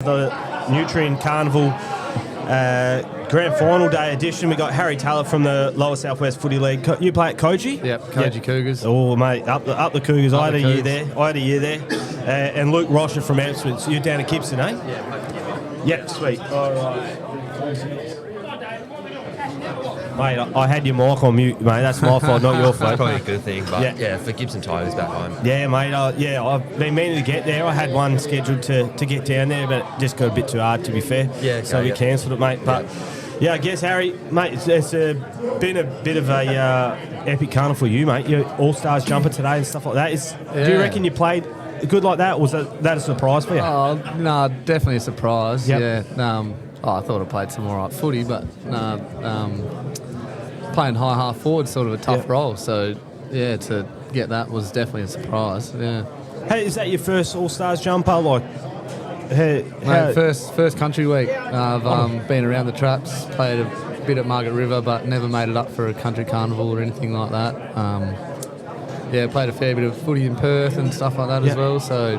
The Nutrien Carnival Grand Final Day edition. We got Harry Taylor from the Lower Southwest Footy League. You play at Koji? Yep, Koji Cougars. Oh, mate, up the Cougars. I had a year there. And Luke Rosher from Epsom. So you're down at Gibson, eh? Yeah. Yep, sweet. All right. Mate, I had your mic on mute, mate. That's my fault, not your fault. Probably a good thing, but yeah for Gibson Tigers back home. Yeah, mate. I've been meaning to get there. I had one scheduled to get down there, but it just got a bit too hard, to be fair. Yeah, okay, so we cancelled it, mate. But yeah, I guess, Harry, mate, it's been a bit of a epic carnival for you, mate. Your All-Stars jumper today and stuff like that. Do you reckon you played good like that, or was that a surprise for you? Oh, no, definitely a surprise. Yep. Yeah. I thought I played some all right footy, but playing high half forward sort of a tough role. So, yeah, to get that was definitely a surprise. Yeah. Hey, is that your first All-Stars jumper? Like, Mate, first country week. I've been around the traps, played a bit at Margaret River, but never made it up for a country carnival or anything like that. Played a fair bit of footy in Perth and stuff like that as well. So,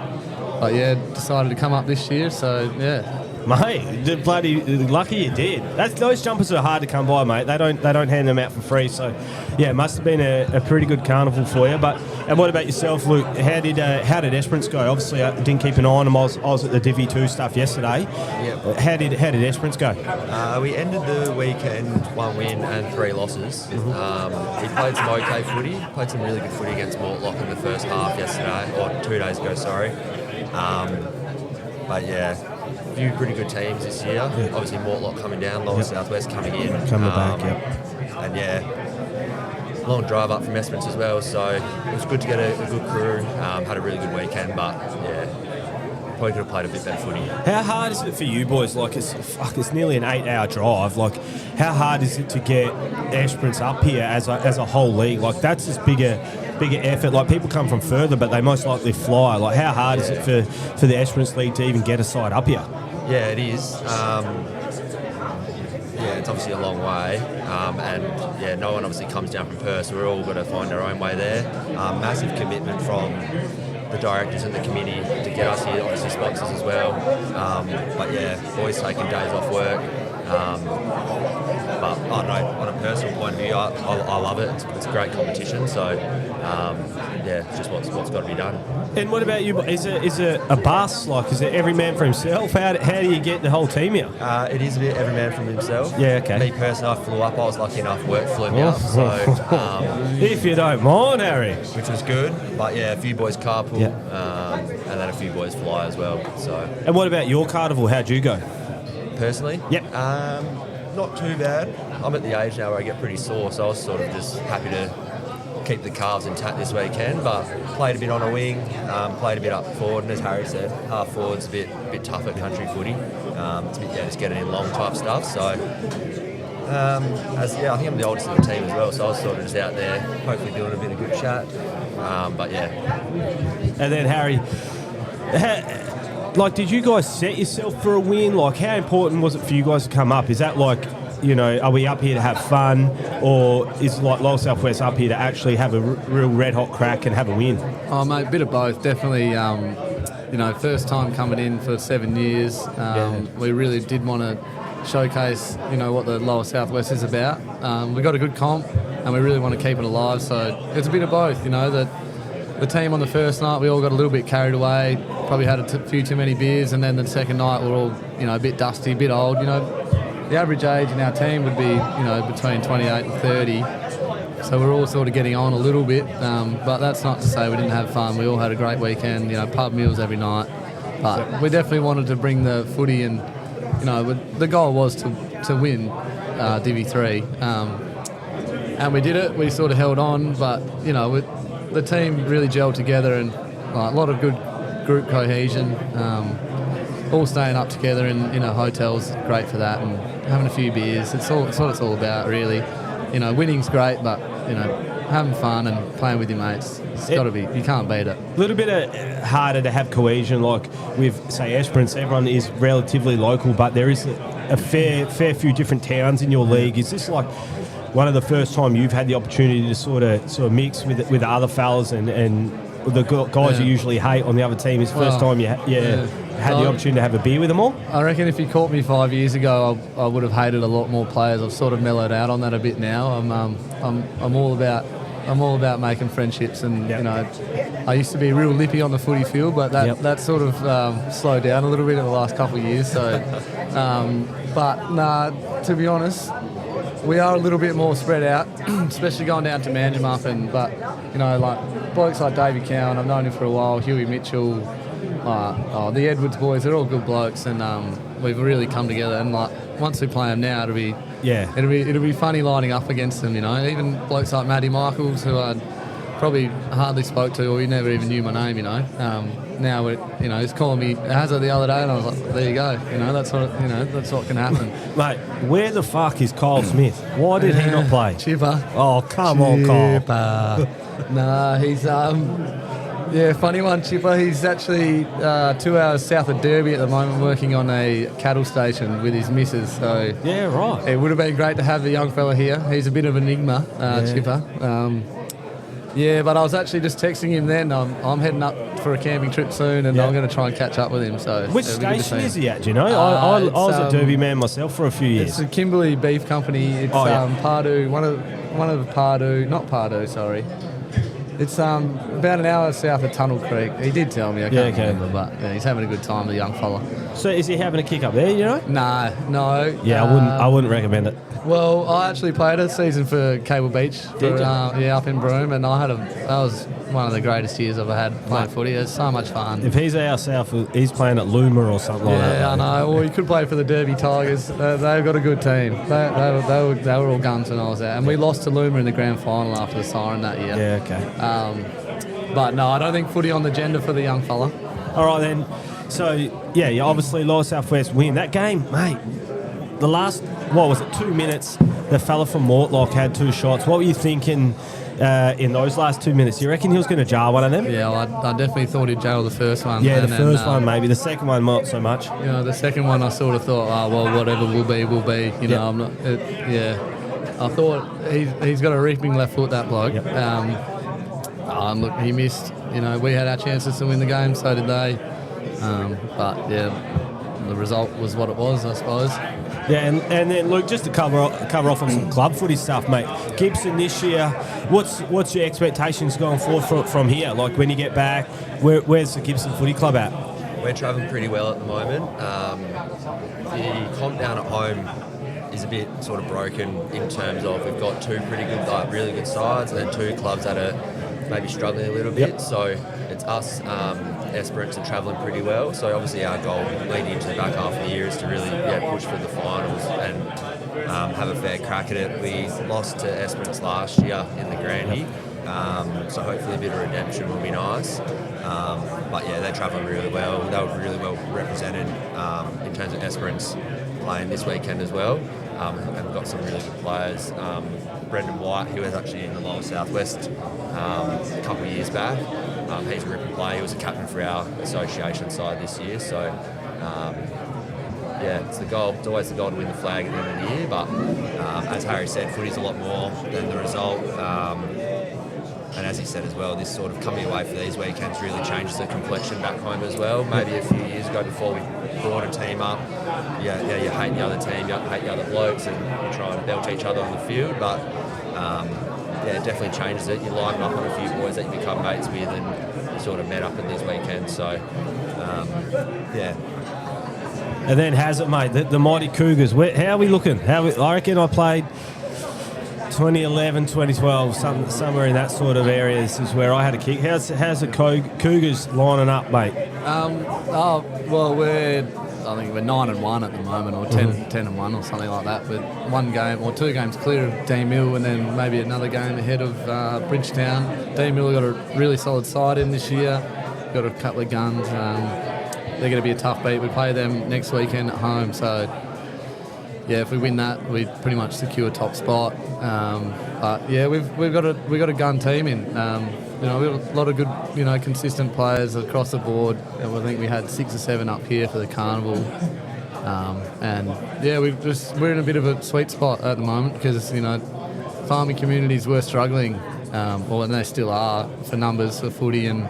but decided to come up this year. So, yeah. Mate, bloody lucky you did. Those jumpers are hard to come by, mate. They don't hand them out for free. So, yeah, it must have been a pretty good carnival for you. And what about yourself, Luke? How did Esperance go? Obviously, I didn't keep an eye on them. I was at the Divi 2 stuff yesterday. Yep. How did Esperance go? We ended the weekend 1 win and 3 losses. We played some okay footy. Played some really good footy against Mortlock in the first half yesterday, or 2 days ago. Sorry. A few pretty good teams this year. Obviously, Mortlock coming down, Lower Southwest coming in. Coming back, And long drive up from Esperance as well. So it was good to get a good crew. Had a really good weekend, but probably could have played a bit better footy. How hard is it for you boys? Like, it's nearly an 8-hour drive. Like, how hard is it to get Esperance up here as a whole league? Like, that's just bigger effort. Like, people come from further, but they most likely fly. Like, how hard is it for the Esperance League to even get a side up here? Yeah, it is. It's obviously a long way, and no one obviously comes down from Perth, so we're all got to find our own way there. Massive commitment from the directors and the committee to get us here, obviously sponsors as well. Boys taking days off work. But I don't know, on a personal point of view, I love it. It's a great competition, so it's just what's got to be done. And what about you? Is it a bus? Like, is it every man for himself? How do you get the whole team here? It is a bit every man for himself. Yeah, okay. Me personally, I flew up. I was lucky enough, work flew me up. So, if you don't mind, Harry. Which was good. But a few boys carpool, and then a few boys fly as well. So. And what about your carnival? How'd you go? Personally? Yep. Not too bad. I'm at the age now where I get pretty sore, so I was sort of just happy to keep the calves intact this weekend, but played a bit on a wing, played a bit up forward, and as Harry said, half forward's a bit tough at country footy. It's a bit, just getting in long type stuff, so I think I'm the oldest of the team as well, so I was sort of just out there, hopefully doing a bit of good chat, And then Harry, did you guys set yourself for a win? Like, how important was it for you guys to come up? Is that like, are we up here to have fun, or is Lower Southwest up here to actually have a real red hot crack and have a win? Oh, mate, a bit of both. Definitely, first time coming in for 7 years. We really did want to showcase, what the Lower Southwest is about. We got a good comp, and we really want to keep it alive. So it's a bit of both. The team on the first night, we all got a little bit carried away. Probably had a few too many beers, and then the second night we're all, a bit dusty, a bit old. The average age in our team would be, between 28 and 30. So we're all sort of getting on a little bit. But that's not to say we didn't have fun. We all had a great weekend, pub meals every night. But we definitely wanted to bring the footy, and, the goal was to win Divi 3. And we did it. We sort of held on, but, the team really gelled together, and a lot of good group cohesion. All staying up together in hotels, great for that, and having a few beers. It's what it's all about, really. Winning's great, but having fun and playing with your mates, it's got to be. You can't beat it. A little bit harder to have cohesion, like with say Esperance. Everyone is relatively local, but there is a fair few different towns in your league. Is this like one of the first time you've had the opportunity to sort of mix with the other fellas and the guys you usually hate on the other team is first time you had the opportunity to have a beer with them all? I reckon if you caught me 5 years ago, I would have hated a lot more players. I've sort of mellowed out on that a bit now. I'm all about making friendships, and you know, I used to be real lippy on the footy field, but that sort of slowed down a little bit in the last couple of years. So, but nah, to be honest, we are a little bit more spread out, especially going down to Manjimup, but you know, like blokes like Davey Cowan, I've known him for a while, Huey Mitchell, the Edwards boys, they're all good blokes, and we've really come together. And like once we play them now, it'll be funny lining up against them. You know, even blokes like Matty Michaels, who I probably hardly spoke to, or he never even knew my name. You know, now he's calling me Hazard the other day, and I was like, there you go. You know, that's what can happen. Mate, where the fuck is Kyle Smith? Why did he not play? Chipper. Oh, come on, Kyle. Nah, he's funny one, Chipper. He's actually 2 hours south of Derby at the moment, working on a cattle station with his missus. So yeah, right. It would have been great to have the young fella here. He's a bit of an enigma, Chipper. But I was actually just texting him then. I'm heading up for a camping trip soon, and I'm going to try and catch up with him. So which station is he at? Do you know? I was a Derby man myself for a few years. It's a Kimberley Beef Company. It's Pardue, one of the Pardue, not Pardue, sorry. It's about an hour south of Tunnel Creek. He did tell me, I can't remember, but he's having a good time, the young fella. So is he having a kick up there, you know? No. Yeah, I wouldn't recommend it. Well, I actually played a season for Cable Beach. Did you? Up in Broome, and that was one of the greatest years I've ever had playing footy. It was so much fun. If he's out south, he's playing at Luma or something like that. Yeah, I know. Well, he could play for the Derby Tigers. They've got a good team. They were all guns when I was there. And we lost to Luma in the grand final after the siren that year. Yeah, okay. But no, I don't think footy on the agenda for the young fella. All right, then. So, you obviously Lower South West win. That game, mate, the last, 2 minutes, the fella from Mortlock had 2 shots. What were you thinking in those last 2 minutes? You reckon he was going to jar one of them? Yeah, well, I definitely thought he'd jail the first one. Yeah, the first one maybe. The second one not so much. You know, the second one I sort of thought, whatever will be, will be. You know, I'm not. I thought he's got a reaping left foot, that bloke. Yep. Look, he missed. You know, we had our chances to win the game, so did they. But the result was what it was, I suppose. Yeah, and then Luke, just to cover off on some club footy stuff, mate. Gibson this year, what's your expectations going forward from here? Like when you get back, where's the Gibson Footy Club at? We're travelling pretty well at the moment. The comp down at home is a bit sort of broken in terms of we've got 2 pretty good, really good sides, and then 2 clubs that are maybe struggling a little bit. Yep. So it's us, Esperance, are travelling pretty well. So obviously our goal leading into the back half of the year is to really push for the finals and have a fair crack at it. We lost to Esperance last year in the Grandy, so hopefully a bit of redemption will be nice. But they're travelling really well. They were really well represented in terms of Esperance playing this weekend as well. And we've got some really good players. Brendan White, who was actually in the Lower Southwest a couple of years back. He's a ripper player. He was a captain for our association side this year. So, it's the goal. It's always the goal to win the flag at the end of the year. But as Harry said, footy's a lot more than the result. And as he said as well, this sort of coming away for these weekends really changes the complexion back home as well. Maybe a few years ago before we brought a team up, you hate the other team, you hate the other blokes, and you try and belt each other on the field. But it definitely changes it. You line up on a few boys that you become mates with, and you sort of met up at these weekends. So, And then Hazard, mate, the mighty Cougars. How are we looking? I reckon I played 2011, 2012, somewhere in that sort of area. This is where I had a kick. How's the Cougars lining up, mate? I think we're 9-1 at the moment, or 10-1 or something like that, with 1 game or 2 games clear of Dean Mill, and then maybe another game ahead of Bridgetown. Dean Mill got a really solid side in this year, got a couple of guns. They're going to be a tough beat. We play them next weekend at home, so if we win that, we pretty much secure top spot. We've got a gun team in. We've got a lot of good, consistent players across the board. And I think we had 6 or 7 up here for the Carnival. We're in a bit of a sweet spot at the moment because, farming communities were struggling and they still are for numbers for footy, and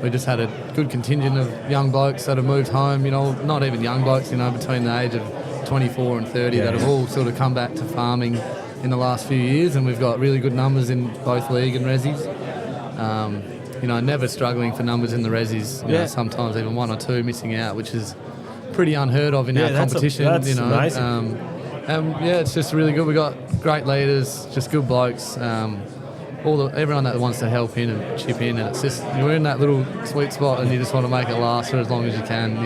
we just had a good contingent of young blokes that have moved home, not even young blokes, between the age of 24 and 30 that have all sort of come back to farming in the last few years, and we've got really good numbers in both league and resis. Never struggling for numbers in the resis, sometimes even one or two missing out, which is pretty unheard of in our competition. That's amazing. It's just really good. We've got great leaders, just good blokes. Everyone that wants to help in and chip in, and it's just you're in that little sweet spot, and you just want to make it last for as long as you can,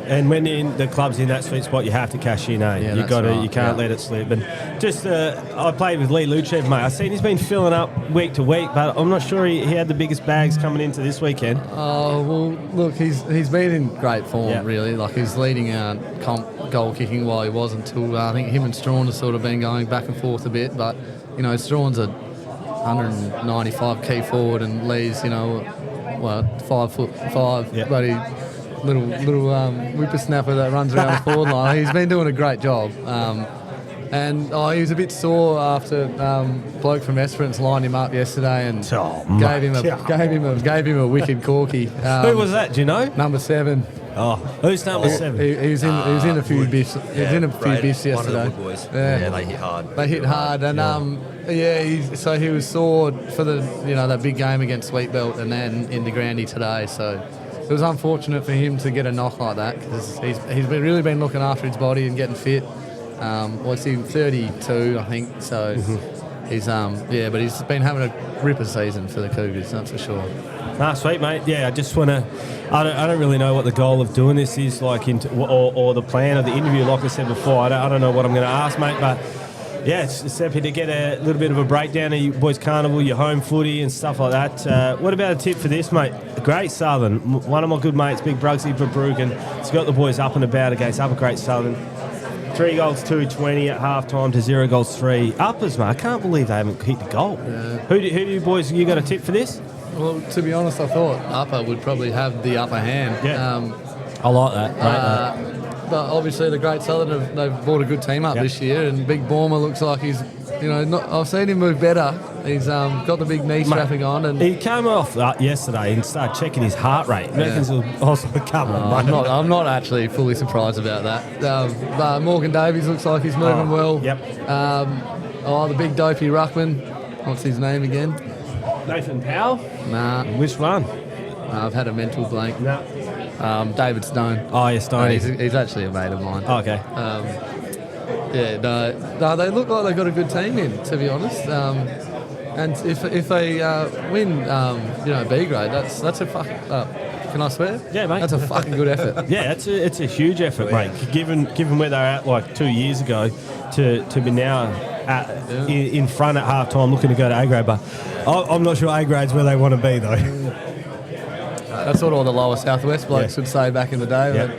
And when the club's in that sweet spot, you have to cash in, Yeah, you got to, you can't let it slip. And just, I played with Lee Luchev, mate. I've seen he's been filling up week to week, but I'm not sure he had the biggest bags coming into this weekend. Oh well, look, he's been in great form, really. Like he's leading our comp goal kicking while he was until I think him and Strawn have sort of been going back and forth a bit, but Strawn's a 195 key forward, and Lee's 5'5", bloody little whippersnapper that runs around the forward line. He's been doing a great job, and he was a bit sore after bloke from Esperance lined him up yesterday and gave him a wicked corky. Who was that? Do you know? Number 7. Oh, who's number 7? He was in a few biffs. He was in a few biffs yesterday. One of the good boys. Yeah, they hit hard. They hit hard, and so he was sore for the that big game against Sweetbelt, and then in the Grandy today. So it was unfortunate for him to get a knock like that, because he's really been looking after his body and getting fit. What's he, 32, I think. So he's but he's been having a ripper season for the Cougars, that's for sure. Sweet, mate. Yeah, I just want to. I don't really know what the goal of doing this is, like, or the plan of the interview. Like I said before, I don't know what I'm going to ask, mate. But yeah, it's happy to get a little bit of a breakdown of you boys' carnival, your home footy and stuff like that. What about a tip for this, mate? Great Southern. One of my good mates, Big Brugsy Verbrugen, he's got the boys up and about against Upper Great Southern. 3 goals, 2-20 at half time to 0 goals, 3. Uppers, mate. I can't believe they haven't hit the goal. Yeah. Who do you boys? You got a tip for this? Well, to be honest, I thought Upper would probably have the upper hand. Yeah. I like that. But obviously the Great Southern they've brought a good team up this year, and Big Bormer looks like he's, I've seen him move better. He's got the big knee strapping on, and he came off yesterday and started checking his heart rate. Reckons he'll also come on. I'm not actually fully surprised about that. But Morgan Davies looks like he's moving well. Yep. The big dopey ruckman. What's his name again? Nathan Powell? Nah. Which one? I've had a mental blank. No. David Stone. Oh, yeah, Stone. He's actually a mate of mine. Oh, okay. No, they look like they've got a good team in, to be honest. And if they win, B grade, that's a fucking. Can I swear? Yeah, mate. That's a fucking good effort. Yeah, it's a huge effort, mate. Given where they're at like 2 years ago, to be now in front at half time looking to go to A grade, but I'm not sure A grade's where they want to be though. That's what all the lower southwest blokes would say back in the day. Yep.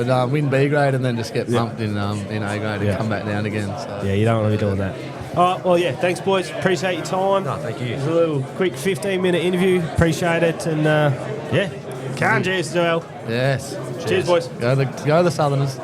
They'd win B grade and then just get pumped in A grade and come back down again. So. Yeah, you don't want to be doing that. All right, well, yeah, thanks, boys. Appreciate your time. No, thank you. It was a little quick 15-minute interview. Appreciate it. And, Can't cheers, Joel. Yes. Cheers, boys. Go the Southerners.